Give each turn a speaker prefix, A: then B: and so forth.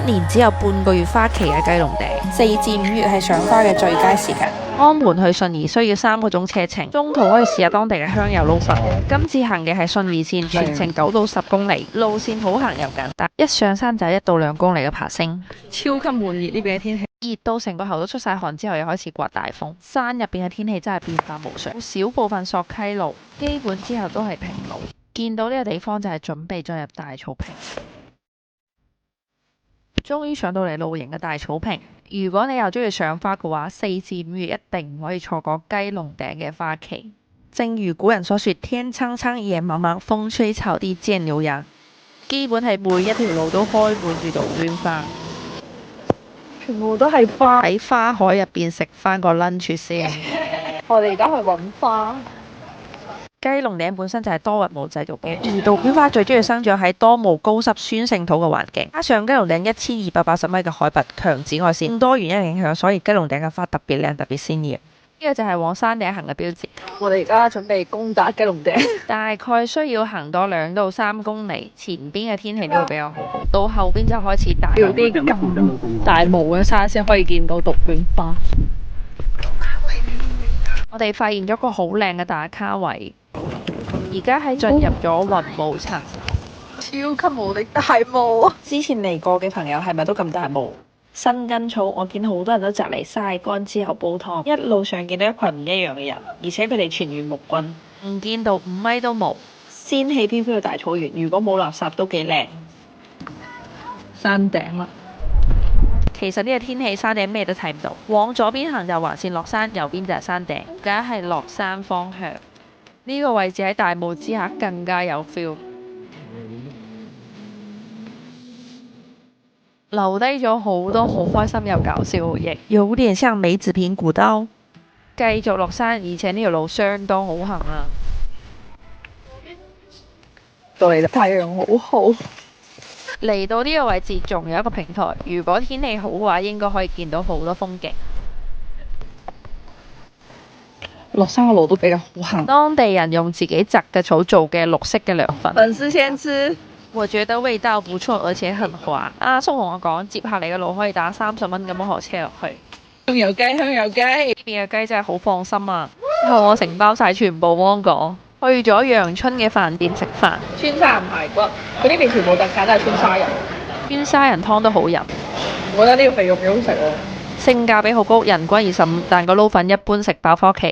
A: 年只有半個月花期嘅雞籠頂。
B: 4至5月係賞花嘅最佳時間。
A: 安門去信義需要3個鐘車程，中途可以試下當地嘅香油撈粉。今次行嘅係信義線，全程9到10公里，路線好行又簡單，一上山就係1到2公里嘅爬升。
C: 超級悶熱呢邊嘅天氣，
A: 熱到成個頭都出晒汗，之後又開始刮大風。山入邊嘅天氣真係變化無常，少部分索溪路，基本之後都係平路。見到呢個地方就係準備進入大草坪。終於上到嚟露營嘅大草坪。如果你又中意賞花嘅話，4至5月一定唔可以錯過雞籠頂嘅花期。正如古人所說，天蒼蒼，野茫茫，風吹草低見牛羊。基本係每一條路都開滿住杜鵑花，
C: 全部都係花。
A: 喺花海入邊食翻個 lunch 先。
C: 我哋而家去揾花。
A: 雞籠頂本身就係多雲霧製造嘅，而杜鵑花最中意生長喺多霧、高濕、酸性土嘅環境，加上雞籠頂1280米嘅海拔，強紫外線，咁多原因影響，所以雞籠頂嘅花特別靚、特別鮮豔。呢個就係往山頂行嘅標誌。
C: 我哋而家準備攻打雞籠頂，
A: 大概需要行多2到3公里，前邊嘅天氣都會比較好，到後邊就開始大霧。
C: 要啲咁大霧嘅山先可以見到杜鵑花。
A: 我哋發現咗個好靚嘅打卡位，而家係進入咗雲霧層。
C: 超級無敵大霧啊！
B: 之前嚟過嘅朋友係咪都咁大霧？
A: 新根草，我見好多人都摘嚟曬乾之後煲湯，一路上見到一群唔一樣嘅人，而且佢哋全員木棍，唔見到5米都冇。仙氣飄飄嘅大草原，如果冇垃圾都幾靚。
C: 山頂啦，
A: 其實呢個天氣山頂咩都睇唔到，往左邊行就環線落山，右邊就係山頂，梗係落山方向。呢個位置喺大霧之下更加有 feel。留低咗好多好開心又搞笑回憶，有點像梅子坪古道。繼續落山，而且呢條路相當好行啊！
C: 到嚟太陽好好。
A: 嚟到呢個位置仲有一個平台，如果天氣好嘅話，應該可以見到好多風景。
C: 落山嘅路都比較好行。
A: 當地人用自己摘嘅草做嘅綠色嘅涼粉，
C: 粉絲先吃。
A: 我覺得味道不錯，而且很滑。阿叔同我講，接下嚟嘅路可以打30蚊嘅摩托車落去。
C: 香油雞，香油雞。
A: 呢邊嘅雞真係好放心啊！之後我承包晒全部芒果，去咗陽春嘅飯店食飯。
C: 川沙人排骨，佢呢邊全部特產都係川沙人。
A: 川沙人湯都好飲，
C: 我覺得呢個肥肉幾好食喎。
A: 性價比好高，人均25，但個撈粉一般食飽返屋企。